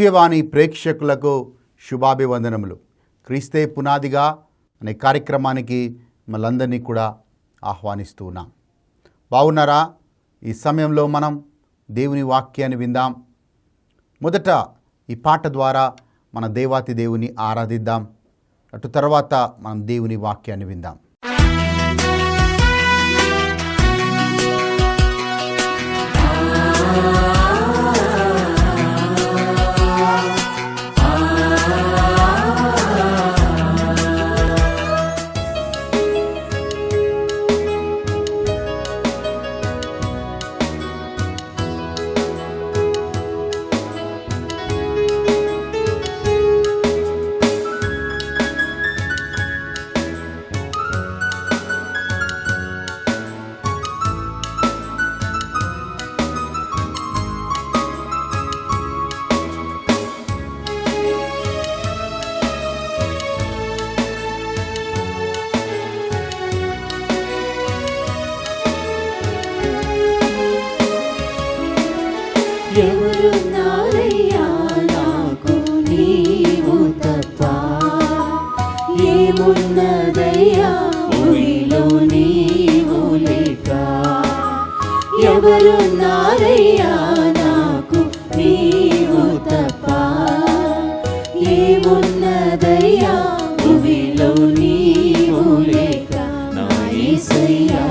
దివ్యవాణి ప్రేక్షకులకు శుభాభివందనములు. క్రీస్తే పునాదిగా అనే కార్యక్రమానికి మనందరినీ కూడా ఆహ్వానిస్తూ ఉన్నాం. బాగున్నారా? ఈ సమయంలో మనం దేవుని వాక్యాన్ని విందాం. మొదట ఈ పాట ద్వారా మన దేవాతి దేవుని ఆరాధిద్దాం. అటు తర్వాత మనం దేవుని వాక్యాన్ని విందాం. ఎవరున్నారయ్యా నాకు నీవు తప్ప, ఏమున్నదయ్యా భూమిలో నీవు లేక. ఎవరున్నారయ్యా నాకు నీవు తప్ప, ఏమున్నదయ్యా భూమిలో నీవు లేక. నా యేసయ్యా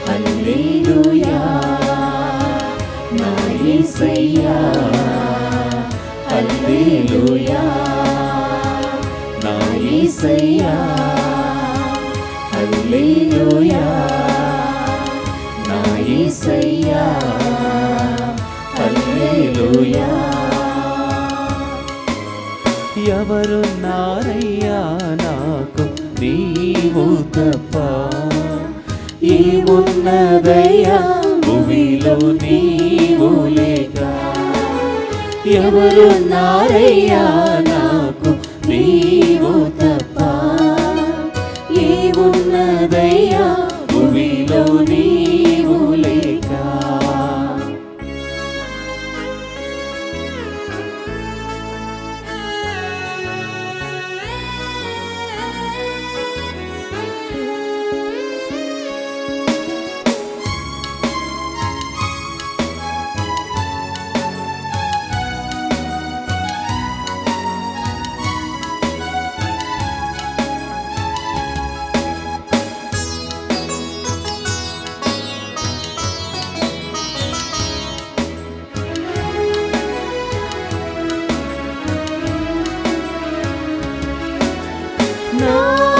హల్లెలూయా, నా యేసయ్యా హల్లెలూయా, నా యేసయ్యా హల్లెలూయా, నా యేసయ్యా హల్లెలూయా. ఎవరున్నారయ్యా నాకు నీవు తప్ప, ఏమున్నదయ్యా భూమిలో నీవు లేక. ఎవరున్నారయ్యా నాకు నీవు తప్ప, ఏమున్నదయ్యా భూమిలో నీవు లేక.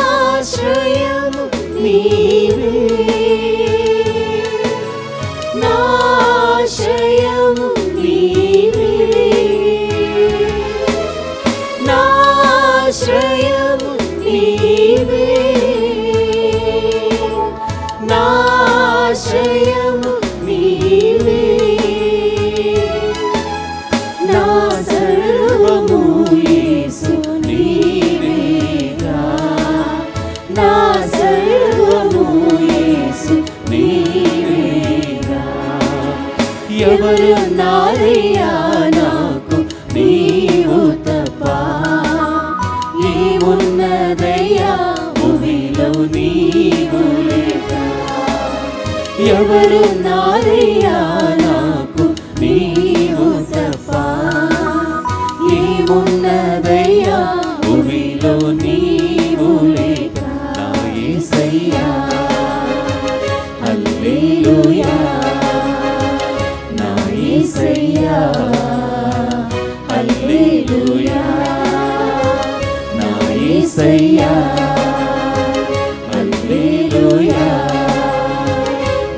నాశ్రయము నీవే, నాశ్రయము నీవే, నాశ్రయము నీవే, నాశ్రయము నీవే, నా సర్వము యేసు నీవేగా, నా సర్వము యేసు నీవేగా. ఎవరున్నారయ్యా నాకు నీవు తప్ప, ఏమున్నదయ్యా భూమిలో నీవు లేక. ఎవరున్నారయ్యా నాకు నీవు తప్ప, ఏమున్నదయ్యా భూమిలో నీవు లేక. నా యేసయ్యా హల్లెలూయా, నా యేసయ్యా హల్లెలూయా, నా యేసయ్యా హల్లెలూయా,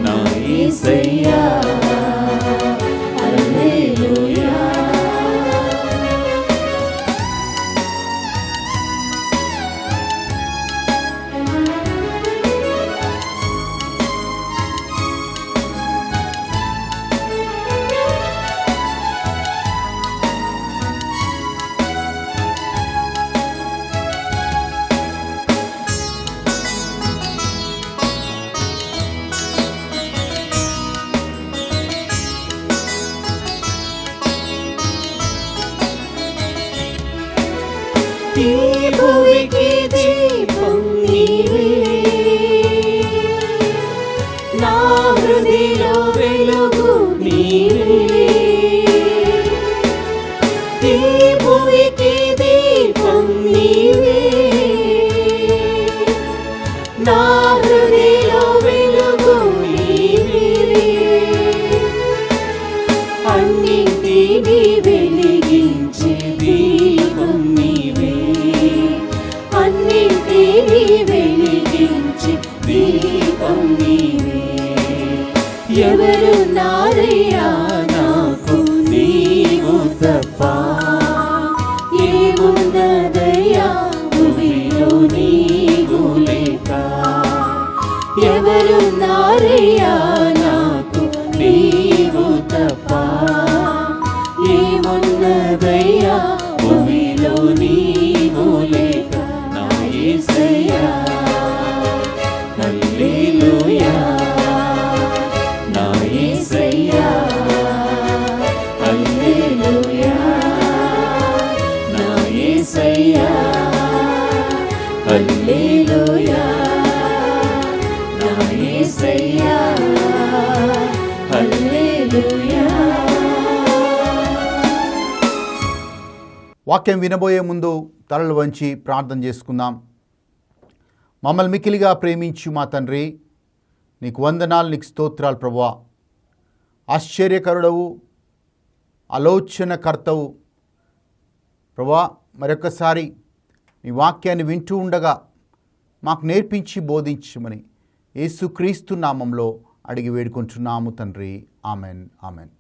నా యేసయ్యా హల్లెలూయా. ఈ భూమికి దీపం నీవే, నా హృదయలో వెలుగు నీవే. ఈ భూమికి దీపం నీవే, నా హృదయలో వెలుగు నీవే. అన్నింటినీ వెలిగించే దీపం నీవే, అన్నింటినీ వెలిగించే దీపం నీవే. ఎవరున్నారయ్యా నాకు నీవు తప్ప, ఏమున్నదయ్యా భూమిలో నీవు లేక. ఎవరున్నారయ్యా నాకు నీవు తప్ప, ఏమున్నదయ్యా భూమిలో నీవు లేక. నా యేసయ్యా హల్లెలూయా, నా యేసయ్యా హల్లెలూయా, నా యేసయ్యా హల్లెలూయా, నా యేసయ్యా హల్లెలూయా. వాక్యం వినబోయే ముందు తలలు వంచి ప్రార్థన చేసుకుందాం. మమ్మల్ని మిక్కిలిగా ప్రేమించు మా తండ్రి, నీకు వందనాలు, నీకు స్తోత్రాలు ప్రభువా. ఆశ్చర్యకరుడవు, ఆలోచనకర్తవు ప్రభువా. మరొకసారి నీ వాక్యాన్ని వింటూ ఉండగా మాకు నేర్పించి బోధించమని యేసుక్రీస్తు నామంలో అడిగి వేడుకుంటున్నాము తండ్రి. Amen, amen.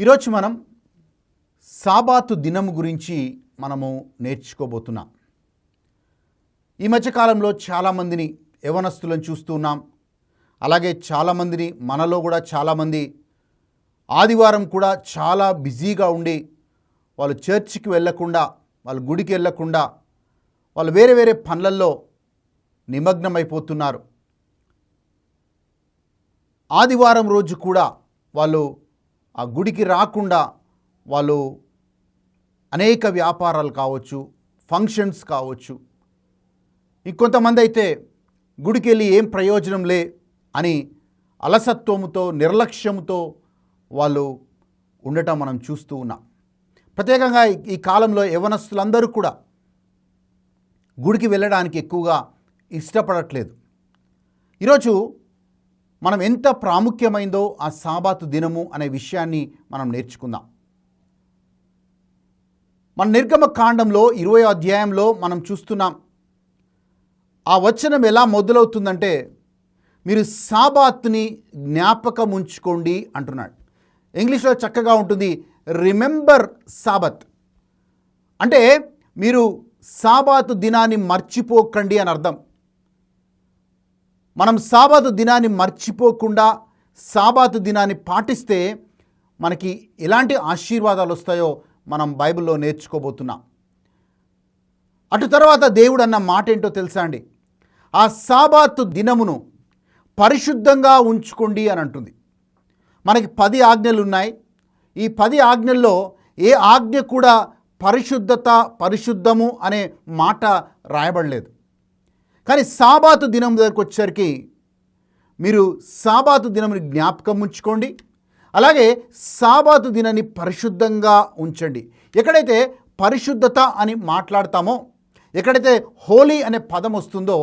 ఈరోజు మనం సాబాతు దినము గురించి మనము నేర్చుకోబోతున్నాం. ఈ మధ్యకాలంలో చాలామందిని యవనస్తులను చూస్తూ ఉన్నాం. అలాగే చాలామందిని, మనలో కూడా చాలామంది ఆదివారం కూడా చాలా బిజీగా ఉండి వాళ్ళు చర్చికి వెళ్ళకుండా, వాళ్ళు గుడికి వెళ్ళకుండా, వాళ్ళు వేరే వేరే పనులల్లో నిమగ్నమైపోతున్నారు. ఆదివారం రోజు కూడా వాళ్ళు ఆ గుడికి రాకుండా వాళ్ళు అనేక వ్యాపారాలు కావచ్చు, ఫంక్షన్స్ కావచ్చు, ఇంకొంతమంది అయితే గుడికి వెళ్ళి ఏం ప్రయోజనం లే అని అలసత్వముతో, నిర్లక్ష్యంతో వాళ్ళు ఉండటం మనం చూస్తూ ఉన్నాం. ప్రత్యేకంగా ఈ కాలంలో యవనస్తులందరూ కూడా గుడికి వెళ్ళడానికి ఎక్కువగా ఇష్టపడట్లేదు. ఈరోజు మనం ఎంత ప్రాముఖ్యమైందో ఆ సాబాతు దినము అనే విషయాన్ని మనం నేర్చుకుందాం. మన నిర్గమకాండంలో 20వ అధ్యాయంలో మనం చూస్తున్నాం. ఆ వచనం ఎలా మొదలవుతుందంటే, మీరు సాబాత్ని జ్ఞాపకం ఉంచుకోండి అంటున్నాడు. ఇంగ్లీష్లో చక్కగా ఉంటుంది, రిమెంబర్ సాబత్. అంటే మీరు సాబాతు దినాన్ని మర్చిపోకండి అని అర్థం. మనం సాబాతు దినాన్ని మర్చిపోకుండా సాబాతు దినాన్ని పాటిస్తే మనకి ఎలాంటి ఆశీర్వాదాలు వస్తాయో మనం బైబిల్లో నేర్చుకోబోతున్నాం. అటు తర్వాత దేవుడు అన్న మాట ఏంటో తెలుసా అండి? ఆ సాబాతు దినమును పరిశుద్ధంగా ఉంచుకోండి అని అంటుంది. మనకి 10 ఆజ్ఞలు ఉన్నాయి. ఈ 10 ఆజ్ఞల్లో ఏ ఆజ్ఞ కూడా పరిశుద్ధము అనే మాట రాయబడలేదు. కానీ సాబాతు దినం దగ్గరకు వచ్చేసరికి మీరు సాబాతు దినముని జ్ఞాపకం ఉంచుకోండి, అలాగే సాబాతు దినాన్ని పరిశుద్ధంగా ఉంచండి. ఎక్కడైతే పరిశుద్ధత అని మాట్లాడతామో, ఎక్కడైతే హోలీ అనే పదం వస్తుందో,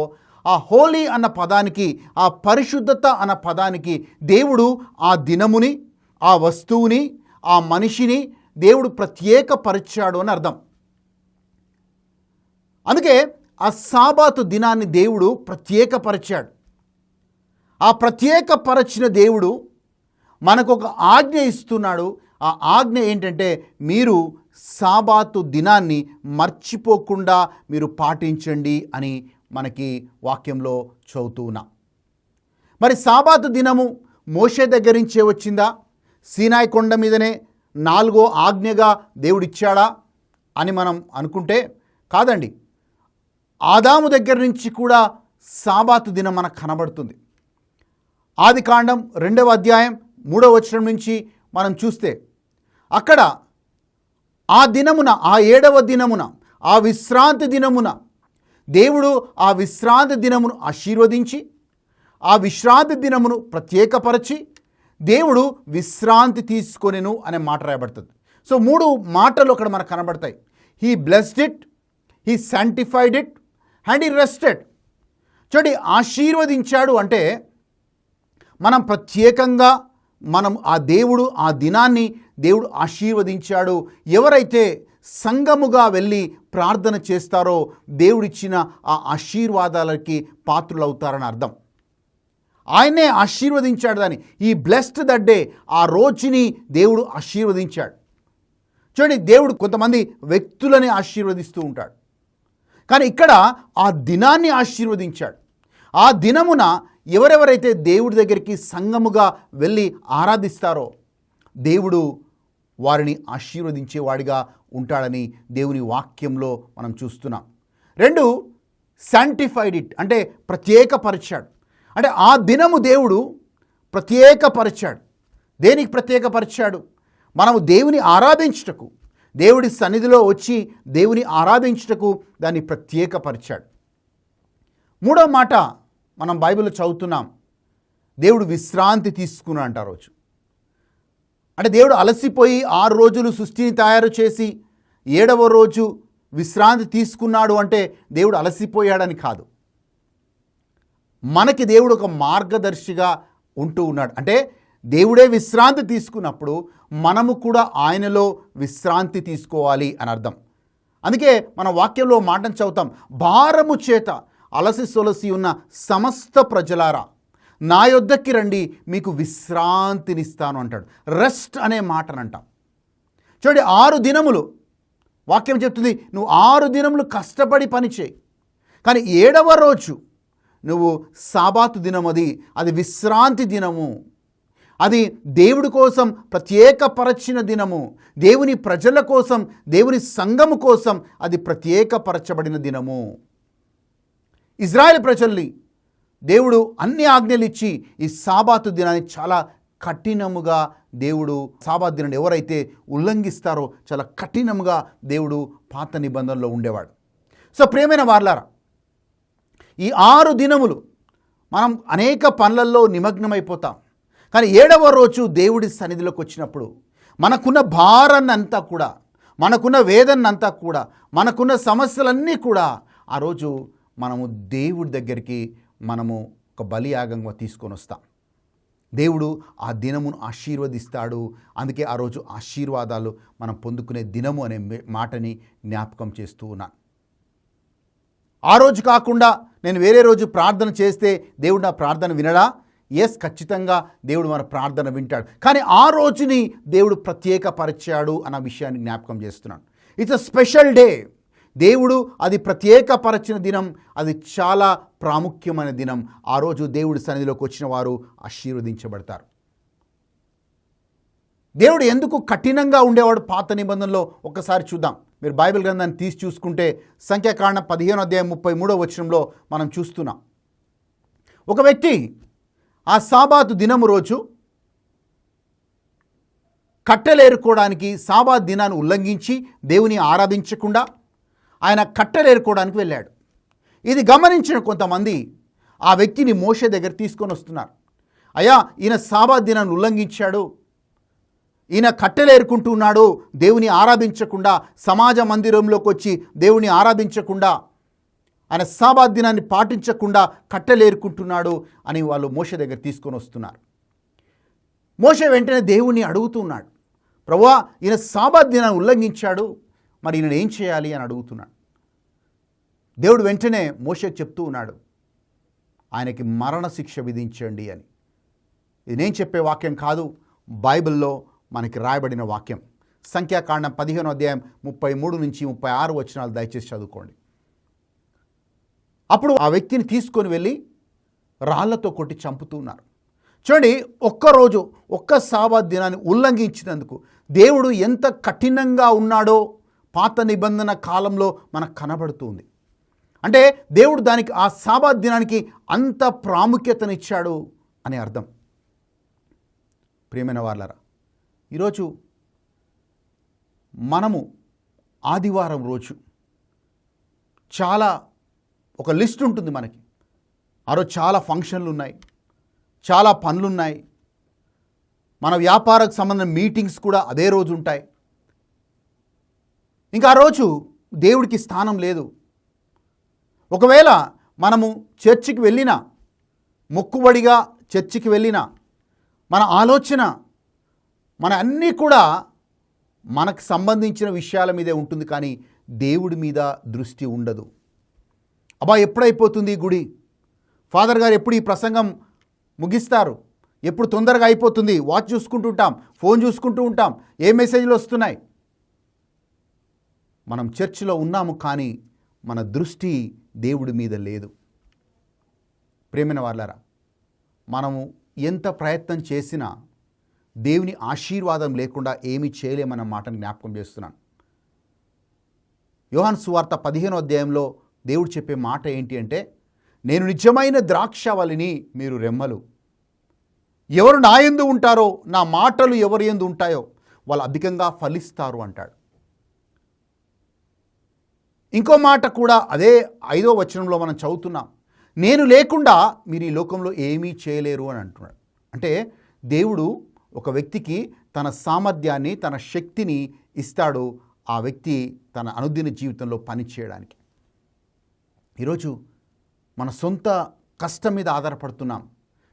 ఆ హోలీ అన్న పదానికి, ఆ పరిశుద్ధత అన్న పదానికి దేవుడు ఆ దినముని, ఆ వస్తువుని, ఆ మనిషిని దేవుడు ప్రత్యేకపరిచాడు అని అర్థం. అందుకే ఆ సాబాతు దినాన్ని దేవుడు ప్రత్యేకపరిచాడు. ఆ ప్రత్యేకపరచిన దేవుడు మనకు ఒక ఆజ్ఞ ఇస్తున్నాడు. ఆ ఆజ్ఞ ఏంటంటే, మీరు సాబాతు దినాన్ని మర్చిపోకుండా మీరు పాటించండి అని మనకి వాక్యంలో చదువుతూ ఉన్నాం. మరి సాబాతు దినము మోషే దగ్గర నుంచే వచ్చిందా? సీనాయి కొండ మీదనే 4వ ఆజ్ఞగా దేవుడిచ్చాడా అని మనం అనుకుంటే కాదండి. ఆదాము దగ్గర నుంచి కూడా సాబాతు దినం మనకు కనబడుతుంది. ఆదికాండం 2వ అధ్యాయం 3వ వచనం నుంచి మనం చూస్తే అక్కడ ఆ దినమున, ఆ 7వ దినమున, ఆ విశ్రాంతి దినమున దేవుడు ఆ విశ్రాంతి దినమును ఆశీర్వదించి ఆ విశ్రాంతి దినమును ప్రత్యేకపరచి దేవుడు విశ్రాంతి తీసుకొనెను అనే మాట రాయబడుతుంది. సో 3 మాటలు అక్కడ మనకు కనబడతాయి. He blessed it, he sanctified it and he rested. చూడండి, ఆశీర్వదించాడు అంటే మనం ప్రత్యేకంగా ఆ దినాన్ని దేవుడు ఆశీర్వదించాడు. ఎవరైతే సంఘముగా వెళ్ళి ప్రార్థన చేస్తారో దేవుడిచ్చిన ఆ ఆశీర్వాదాలకి పాత్రులవుతారని అర్థం. ఆయనే ఆశీర్వదించాడు దాన్ని. ఈ బ్లెస్డ్ దట్ డే, ఆ రోజుని దేవుడు ఆశీర్వదించాడు. చూడండి, దేవుడు కొంతమంది వ్యక్తులని ఆశీర్వదిస్తూ ఉంటాడు, కానీ ఇక్కడ ఆ దినాన్ని ఆశీర్వదించాడు. ఆ దినమున ఎవరెవరైతే దేవుడి దగ్గరికి సంఘముగా వెళ్ళి ఆరాధిస్తారో దేవుడు వారిని ఆశీర్వదించేవాడిగా ఉంటాడని దేవుని వాక్యంలో మనం చూస్తున్నాం. 2, శాంటిఫైడ్ ఇట్ అంటే ప్రత్యేకపరిచాడు. అంటే ఆ దినము దేవుడు ప్రత్యేకపరిచాడు. దేనికి ప్రత్యేకపరిచాడు? మనము దేవుని ఆరాధించుటకు, దేవుడి సన్నిధిలో వచ్చి దేవుని ఆరాధించుటకు దాన్ని ప్రత్యేకపరిచాడు. 3వ మాట మనం బైబిల్లో చదువుతున్నాం, దేవుడు విశ్రాంతి తీసుకున్నాడు అంట. రోజు అంటే దేవుడు అలసిపోయి 6 రోజులు సృష్టిని తయారు చేసి 7వ రోజు విశ్రాంతి తీసుకున్నాడు అంటే దేవుడు అలసిపోయాడని కాదు. మనకి దేవుడు ఒక మార్గదర్శిగా ఉంటూ ఉన్నాడు. అంటే దేవుడే విశ్రాంతి తీసుకున్నప్పుడు మనము కూడా ఆయనలో విశ్రాంతి తీసుకోవాలి అని అర్థం. అందుకే మన వాక్యంలో మాటను చదువుతాం, భారము చేత అలసి సొలసి ఉన్న సమస్త ప్రజలారా నా యొద్దకి రండి, మీకు విశ్రాంతినిస్తాను అంటాడు. రెస్ట్ అనే మాటను అంటాం. చూడండి, 6 దినములు వాక్యం చెప్తుంది, నువ్వు 6 దినములు కష్టపడి పని చేయి, కానీ 7వ రోజు నువ్వు సాబాతు దినం, అది విశ్రాంతి దినము, అది దేవుడి కోసం ప్రత్యేకపరచిన దినము, దేవుని ప్రజల కోసం, దేవుని సంఘము కోసం అది ప్రత్యేకపరచబడిన దినము. ఇజ్రాయెల్ ప్రజల్ని దేవుడు అన్ని ఆజ్ఞలు ఇచ్చి ఈ సాబాతు దినాన్ని చాలా కఠినముగా దేవుడు, సాబాతు దినాన్ని ఎవరైతే ఉల్లంఘిస్తారో చాలా కఠినముగా దేవుడు పాత నిబంధనలో ఉండేవాడు. సో ప్రియమైన వారలారా, ఈ 6 దినములు మనం అనేక పనులలో నిమగ్నమైపోతాం, కానీ 7వ రోజు దేవుడి సన్నిధిలోకి వచ్చినప్పుడు మనకున్న భారాన్నంతా కూడా, మనకున్న వేదనంతా కూడా, మనకున్న సమస్యలన్నీ కూడా ఆ రోజు మనము దేవుడి దగ్గరికి మనము ఒక బలియాగంగా తీసుకొని వస్తాం. దేవుడు ఆ దినమును ఆశీర్వదిస్తాడు. అందుకే ఆ రోజు ఆశీర్వాదాలు మనం పొందుకునే దినము అనే మాటని జ్ఞాపకం చేస్తూ ఉన్నాను. ఆ రోజు కాకుండా నేను వేరే రోజు ప్రార్థన చేస్తే దేవుడు నా ప్రార్థన వినడా? ఎస్, ఖచ్చితంగా దేవుడు మన ప్రార్థన వింటాడు. కానీ ఆ రోజుని దేవుడు ప్రత్యేకపరిచాడు అన్న విషయాన్ని జ్ఞాపకం చేస్తున్నాను. It's a special day. దేవుడు అది ప్రత్యేకపరచిన దినం, అది చాలా ప్రాముఖ్యమైన దినం. ఆ రోజు దేవుడి సన్నిధిలోకి వచ్చిన వారు ఆశీర్వదించబడతారు. దేవుడు ఎందుకు కఠినంగా ఉండేవాడు పాత నిబంధనలో ఒక్కసారి చూద్దాం. మీరు బైబిల్ గ్రంథాన్ని తీసి చూసుకుంటే సంఖ్యాకాండం 15వ అధ్యాయం 33వ వచనంలో మనం చూస్తున్నాం. ఒక వ్యక్తి ఆ సాబాతు దినము రోజు కట్టెలేరుకోవడానికి, సాబాతు దినాన్ని ఉల్లంఘించి దేవుని ఆరాధించకుండా ఆయన కట్టెలేరుకోవడానికి వెళ్ళాడు. ఇది గమనించిన కొంతమంది ఆ వ్యక్తిని మోషే దగ్గర తీసుకొని వస్తున్నారు. అయ్యా, ఈయన సాబాతు దినాన్ని ఉల్లంఘించాడు, ఈయన కట్టెలేరుకుంటున్నాడు, దేవుని ఆరాధించకుండా, సమాజ మందిరంలోకి వచ్చి దేవుని ఆరాధించకుండా, ఆయన సాబాతు దినాన్ని పాటించకుండా కట్టెలేరుకుంటున్నాడు అని వాళ్ళు మోషే దగ్గర తీసుకొని వస్తున్నారు. మోషే వెంటనే దేవుని అడుగుతున్నాడు, ప్రభువా, ఈయన సాబాతు దినాన్ని ఉల్లంఘించాడు, మరి ఈయన ఏం చేయాలి అని అడుగుతున్నాడు. దేవుడు వెంటనే మోషేకి చెప్తూ ఉన్నాడు, ఆయనకి మరణశిక్ష విధించండి అని. ఇది నేను చెప్పే వాక్యం కాదు, బైబిల్లో మనకి రాయబడిన వాక్యం. సంఖ్యాకాండం 15వ అధ్యాయం 33 నుంచి 36 వచనాలు దయచేసి చదువుకోండి. అప్పుడు ఆ వ్యక్తిని తీసుకొని వెళ్ళి రాళ్లతో కొట్టి చంపుతున్నారు. చూడండి, ఒక్కరోజు ఒక్క సాబాత్ దినాన్ని ఉల్లంఘించినందుకు దేవుడు ఎంత కఠినంగా ఉన్నాడో పాత నిబంధన కాలంలో మనకు కనబడుతుంది. అంటే దేవుడు దానికి ఆ సాబాత్ దినానికి అంత ప్రాముఖ్యతనిచ్చాడు అని అర్థం. ప్రియమైన వాళ్ళారా, ఈరోజు మనము ఆదివారం రోజు చాలా ఒక లిస్ట్ ఉంటుంది మనకి. ఆ రోజు చాలా ఫంక్షన్లు ఉన్నాయి, చాలా పనులు ఉన్నాయి, మన వ్యాపారకు సంబంధించిన మీటింగ్స్ కూడా అదే రోజు ఉంటాయి. ఇంకా ఆ రోజు దేవుడికి స్థానం లేదు. ఒకవేళ మనము చర్చికి వెళ్ళినా, మొక్కుబడిగా చర్చికి వెళ్ళినా, మన ఆలోచన మన అన్నీ కూడా మనకు సంబంధించిన విషయాల మీదే ఉంటుంది, కానీ దేవుడి మీద దృష్టి ఉండదు. అబ్బా ఎప్పుడైపోతుంది ఈ గుడి, ఫాదర్ గారు ఎప్పుడు ఈ ప్రసంగం ముగిస్తారు, ఎప్పుడు తొందరగా అయిపోతుంది, వాచ్ చూసుకుంటూ ఉంటాం, ఫోన్ చూసుకుంటూ ఉంటాం, ఏ మెసేజ్లు వస్తున్నాయి. మనం చర్చిలో ఉన్నాము, కానీ మన దృష్టి దేవుడి మీద లేదు. ప్రియమైన వాళ్ళారా, మనము ఎంత ప్రయత్నం చేసినా దేవుని ఆశీర్వాదం లేకుండా ఏమీ చేయలేమన్న మాటను జ్ఞాపకం చేస్తున్నాను. యోహాను సువార్త 15వ అధ్యాయంలో దేవుడు చెప్పే మాట ఏంటి అంటే, నేను నిజమైన ద్రాక్షవల్లిని, మీరు రెమ్మలు. ఎవరు నా యందు ఉంటారో, నా మాటలు ఎవరి యందు ఉంటాయో వాళ్ళు అధికంగా ఫలిస్తారు అంటాడు. ఇంకో మాట కూడా అదే 5వ వచనంలో మనం చదువుతున్నాం, నేను లేకుండా మీరు ఈ లోకంలో ఏమీ చేయలేరు అని అంటున్నాడు. అంటే దేవుడు ఒక వ్యక్తికి తన సామర్థ్యాన్ని, తన శక్తిని ఇస్తాడు, ఆ వ్యక్తి తన అనుదిన జీవితంలో పని చేయడానికి. ఈరోజు మన సొంత కష్టం మీద ఆధారపడుతున్నాం,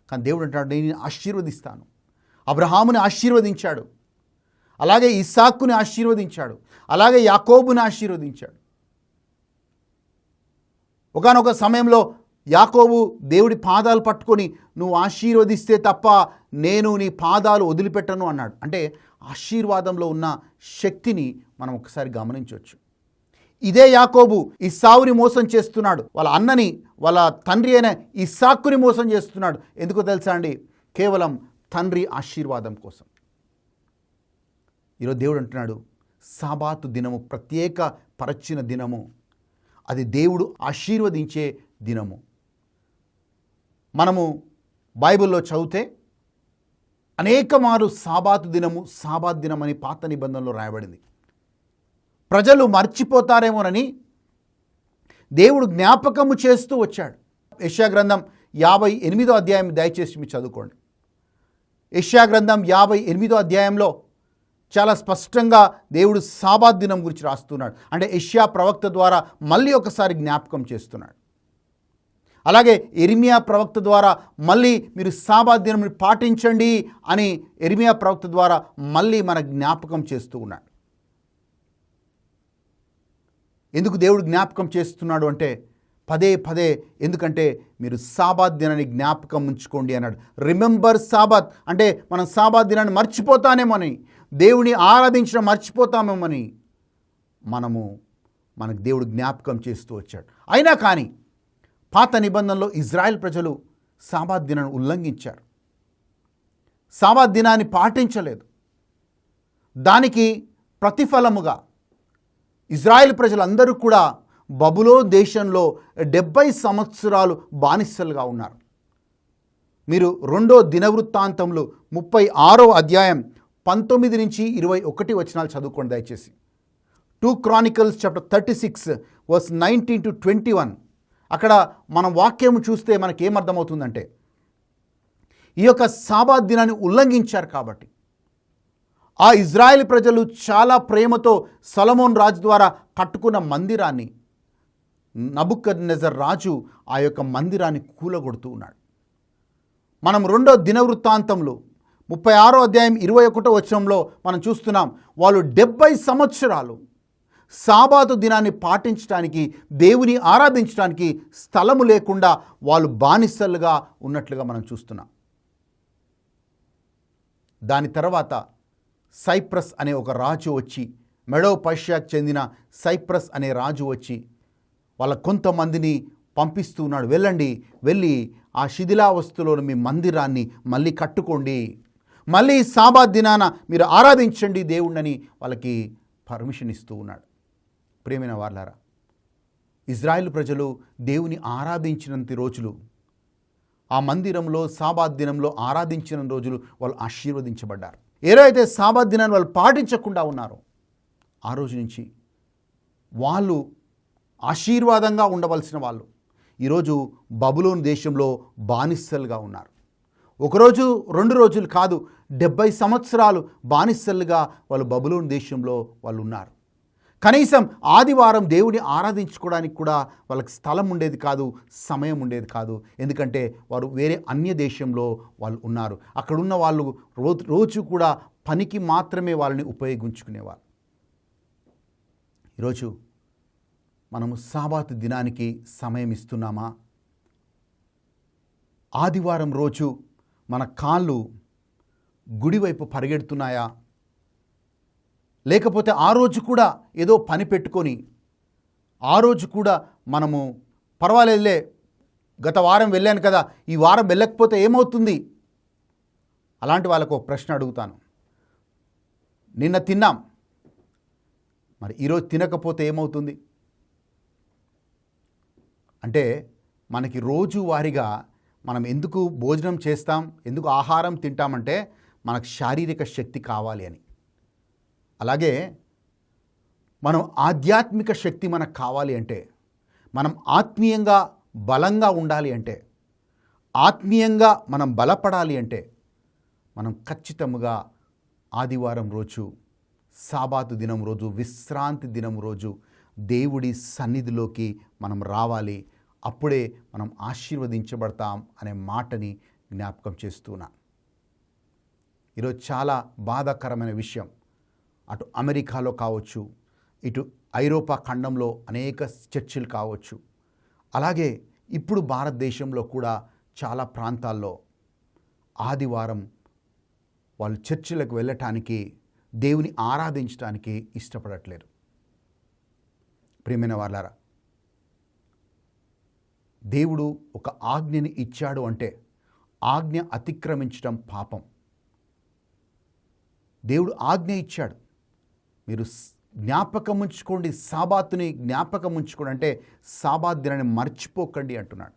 కానీ దేవుడు అంటాడు, నేను ఆశీర్వదిస్తాను. అబ్రహాముని ఆశీర్వదించాడు, అలాగే ఇస్సాకుని ఆశీర్వదించాడు, అలాగే యాకోబుని ఆశీర్వదించాడు. ఒకానొక సమయంలో యాకోబు దేవుడి పాదాలు పట్టుకొని, నువ్వు ఆశీర్వదిస్తే తప్ప నేను నీ పాదాలు వదిలిపెట్టను అన్నాడు. అంటే ఆశీర్వాదంలో ఉన్న శక్తిని మనం ఒకసారి గమనించవచ్చు. ఇదే యాకోబు ఇస్సావుని మోసం చేస్తున్నాడు, వాళ్ళ అన్నని, వాళ్ళ తండ్రి అయిన ఇస్సాకుని మోసం చేస్తున్నాడు. ఎందుకో తెలుసా అండి? కేవలం తండ్రి ఆశీర్వాదం కోసం. ఈరోజు దేవుడు అంటున్నాడు, సాబాతు దినము ప్రత్యేక పరచిన దినము, అది దేవుడు ఆశీర్వదించే దినము. మనము బైబిల్లో చదివితే అనేక మారు సాబాతు దినము, సాబాత్ దినం అని పాత నిబంధనలో రాయబడింది. ప్రజలు మర్చిపోతారేమోనని దేవుడు జ్ఞాపకము చేస్తూ వచ్చాడు. యెషయా గ్రంథం 58వ అధ్యాయం దయచేసి మీరు చదువుకోండి. యెషయా గ్రంథం 58వ అధ్యాయంలో చాలా స్పష్టంగా దేవుడు సాబాత్ దినం గురించి రాస్తున్నాడు. అంటే యెషయా ప్రవక్త ద్వారా మళ్ళీ ఒకసారి జ్ఞాపకం చేస్తున్నాడు. అలాగే యెరెమియా ప్రవక్త ద్వారా మళ్ళీ మీరు సాబాత్ దినం పాటించండి అని యెరెమియా ప్రవక్త ద్వారా మళ్ళీ మన జ్ఞాపకం చేస్తూ ఉన్నాడు. ఎందుకు దేవుడు జ్ఞాపకం చేస్తున్నాడు అంటే పదే పదే, ఎందుకంటే మీరు సాబాత్ దినాన్ని జ్ఞాపకం ఉంచుకోండి అన్నాడు. రిమెంబర్ సాబాత్ అంటే మనం సాబాత్ దినాన్ని మర్చిపోతానేమోని, దేవుని ఆరాధించడం మర్చిపోతామేమని మనకు దేవుడు జ్ఞాపకం చేస్తూ వచ్చాడు. అయినా కానీ పాత నిబంధనలో ఇజ్రాయెల్ ప్రజలు సాబాత్ దినాన్ని ఉల్లంఘించారు, సాబాత్ దినాన్ని పాటించలేదు. దానికి ప్రతిఫలముగా ఇజ్రాయెల్ ప్రజలందరూ కూడా బబులోను దేశంలో 70 సంవత్సరాలు బానిసలుగా ఉన్నారు. మీరు 2వ దినవృత్తాంతంలో 36వ అధ్యాయం 19 నుంచి 21 వచనాలు చదువుకోండి దయచేసి. 2 Chronicles chapter 36 verse 19 to 21. అక్కడ మనం వాక్యం చూస్తే మనకేమర్థమవుతుందంటే, ఈ యొక్క సాబాత్ దినాన్ని ఉల్లంఘించారు కాబట్టి ఆ ఇజ్రాయెల్ ప్రజలు చాలా ప్రేమతో సొలొమోను రాజు ద్వారా కట్టుకున్న మందిరాన్ని నబుకద్నెజర్ రాజు ఆ యొక్క మందిరాన్ని కూలగొడుతూ ఉన్నాడు. మనం 2వ దినవృత్తాంతంలో 36వ అధ్యాయం 21వ వచనంలో మనం చూస్తున్నాం, వాళ్ళు 70 సంవత్సరాలు సాబాతు దినాన్ని పాటించడానికి, దేవుని ఆరాధించడానికి స్థలము లేకుండా వాళ్ళు బానిసలుగా ఉన్నట్లుగా మనం చూస్తున్నాం. దాని తర్వాత సైప్రస్ అనే ఒక రాజు వచ్చి, మెడో పర్షియాకు చెందిన సైప్రస్ అనే రాజు వచ్చి వాళ్ళ కొంతమందిని పంపిస్తూ ఉన్నాడు. వెళ్ళి ఆ శిథిలావస్థలోని మీ మందిరాన్ని మళ్ళీ కట్టుకోండి, మళ్ళీ సాబాత్ దినాన మీరు ఆరాధించండి దేవుణ్ణని వాళ్ళకి పర్మిషన్ ఇస్తూ ఉన్నాడు. ప్రియమైన వారలారా, ఇజ్రాయెల్ ప్రజలు దేవుని ఆరాధించినంత రోజులు, ఆ మందిరంలో సాబాత్ దినంలో ఆరాధించిన రోజులు వాళ్ళు ఆశీర్వదించబడ్డారు. ఏదైతే సాబాత్ దినాన్ని వాళ్ళు పాటించకుండా ఉన్నారో ఆ రోజు నుంచి వాళ్ళు ఆశీర్వాదంగా ఉండవలసిన వాళ్ళు ఈరోజు బబులోను దేశంలో బానిసలుగా ఉన్నారు. ఒకరోజు 2 రోజులు కాదు, 70 సంవత్సరాలు బానిసలుగా వాళ్ళు బబులోను దేశంలో వాళ్ళు ఉన్నారు. కనీసం ఆదివారం దేవుని ఆరాధించుకోవడానికి కూడా వాళ్ళకి స్థలం ఉండేది కాదు, సమయం ఉండేది కాదు. ఎందుకంటే వారు వేరే అన్య దేశంలో వాళ్ళు ఉన్నారు. అక్కడున్న వాళ్ళు రోజు కూడా పనికి మాత్రమే వాళ్ళని ఉపయోగించుకునేవారు. ఈరోజు మనము సాబాత్ దినానికి సమయం ఇస్తున్నామా? ఆదివారం రోజు మన కాళ్ళు గుడివైపు పరిగెడుతున్నాయా? లేకపోతే ఆ రోజు కూడా ఏదో పని పెట్టుకొని ఆ రోజు కూడా మనము పర్వాలేదులే, గత వారం వెళ్ళాను కదా, ఈ వారం వెళ్ళకపోతే ఏమవుతుంది? అలాంటి వాళ్ళకు ఒక ప్రశ్న అడుగుతాను. నిన్న తిన్నాం, మరి ఈరోజు తినకపోతే ఏమవుతుంది? అంటే మనకి రోజువారీగా మనం ఎందుకు భోజనం చేస్తాం, ఎందుకు ఆహారం తింటామంటే మనకు శారీరక శక్తి కావాలి అని. అలాగే మనం ఆధ్యాత్మిక శక్తి మనకు కావాలి అంటే, మనం ఆత్మీయంగా బలంగా ఉండాలి అంటే, ఆత్మీయంగా మనం బలపడాలి అంటే మనం ఖచ్చితంగా ఆదివారం రోజు, సాబాతు దినం రోజు, విశ్రాంతి దినం రోజు దేవుడి సన్నిధిలోకి మనం రావాలి. అప్పుడే మనం ఆశీర్వదించబడతాం అనే మాటని జ్ఞాపకం చేస్తున్నా. ఈరోజు చాలా బాధాకరమైన విషయం. అటు అమెరికాలో కావచ్చు, ఇటు ఐరోపా ఖండంలో అనేక చర్చిలు కావచ్చు, అలాగే ఇప్పుడు భారతదేశంలో కూడా చాలా ప్రాంతాల్లో ఆదివారం వాళ్ళు చర్చిలకు వెళ్ళటానికి, దేవుని ఆరాధించడానికి ఇష్టపడట్లేరు. ప్రియమైన వాళ్ళారా, దేవుడు ఒక ఆజ్ఞని ఇచ్చాడు అంటే ఆజ్ఞ అతిక్రమించడం పాపం. దేవుడు ఆజ్ఞ ఇచ్చాడు, మీరు జ్ఞాపకం ఉంచుకోండి, సాబాతుని జ్ఞాపకం ఉంచుకోండి అంటే సాబాత్ దినాన్ని మర్చిపోకండి అంటున్నాడు.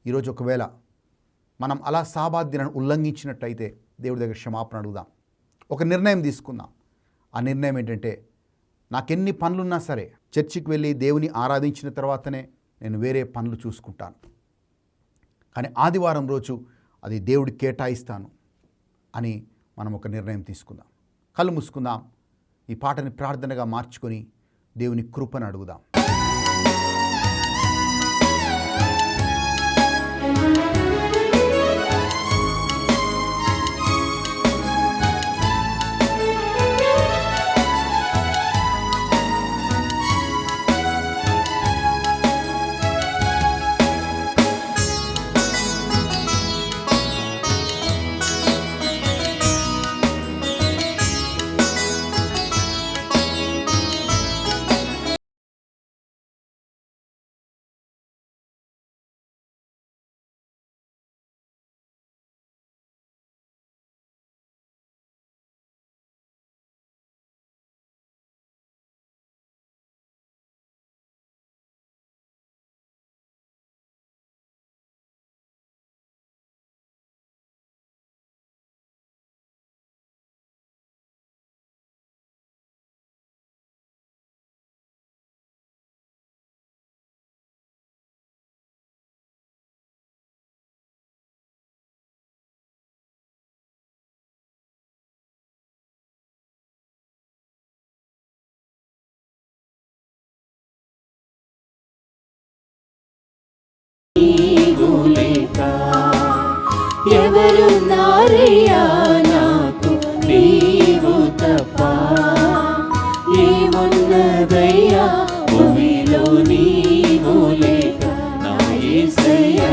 ఈరోజు ఒకవేళ మనం అలా సాబాత్ దినాన్ని ఉల్లంఘించినట్టయితే దేవుడి దగ్గర క్షమాపణ అడుగుదాం. ఒక నిర్ణయం తీసుకుందాం. ఆ నిర్ణయం ఏంటంటే, నాకెన్ని పనులున్నా సరే చర్చికి వెళ్ళి దేవుని ఆరాధించిన తర్వాతనే నేను వేరే పనులు చూసుకుంటాను, కానీ ఆదివారం రోజు అది దేవుడికి కేటాయిస్తాను అని మనం ఒక నిర్ణయం తీసుకుందాం. కళ్ళు మూసుకుందాం. ఈ పాటని ప్రార్థనగా మార్చుకొని దేవుని కృపను అడుగుదాం. ఎవరున్నారయ్యా నాకు నీవు తప్ప, ఏమున్నదయ్యా భూమిలో నీవు లేక నా యేసయ్యా.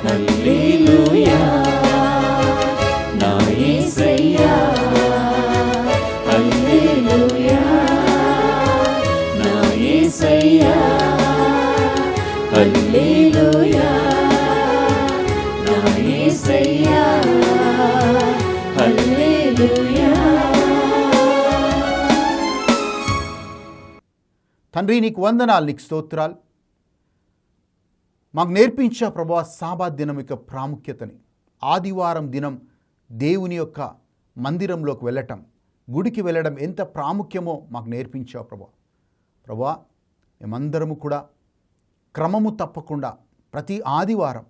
హల్లెలూయా నా యేసయ్యా, హల్లెలూయా నా యేసయ్యా. హల్లెలూయా నా యేసయ్యా హల్లెలూయా. తండ్రి నీకు వందనాలు, నీకు స్తోత్రాలు. మాకు నేర్పించా ప్రభువా సాబాత్ దినం యొక్క ప్రాముఖ్యతని. ఆదివారం దినం దేవుని యొక్క మందిరంలోకి వెళ్ళటం, గుడికి వెళ్ళడం ఎంత ప్రాముఖ్యమో మాకు నేర్పించావు ప్రభువా. ప్రభువా మేమందరము కూడా క్రమము తప్పకుండా ప్రతి ఆదివారం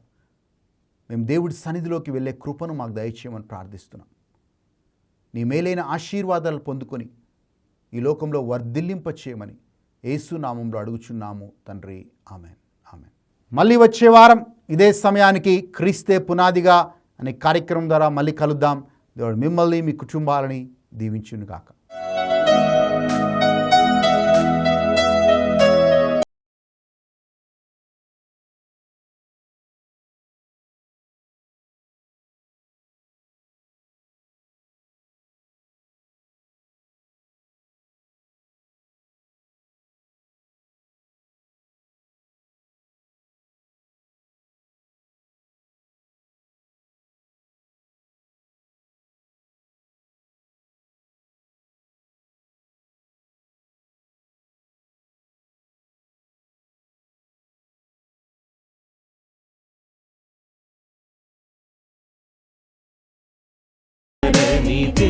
మేము దేవుడి సన్నిధిలోకి వెళ్ళే కృపను మాకు దయచేయమని ప్రార్థిస్తున్నాం. నీ మేలైన ఆశీర్వాదాలు పొందుకొని ఈ లోకంలో వర్ధిల్లింపచేయమని యేసు నామంలో అడుగుచున్నాము తండ్రి. Amen, amen. మళ్ళీ వచ్చే వారం ఇదే సమయానికి క్రీస్తే పునాదిగా అనే కార్యక్రమం ద్వారా మళ్ళీ కలుద్దాం. దేవుడు మిమ్మల్ని మీ కుటుంబాలని దీవించునుగాక. నీదే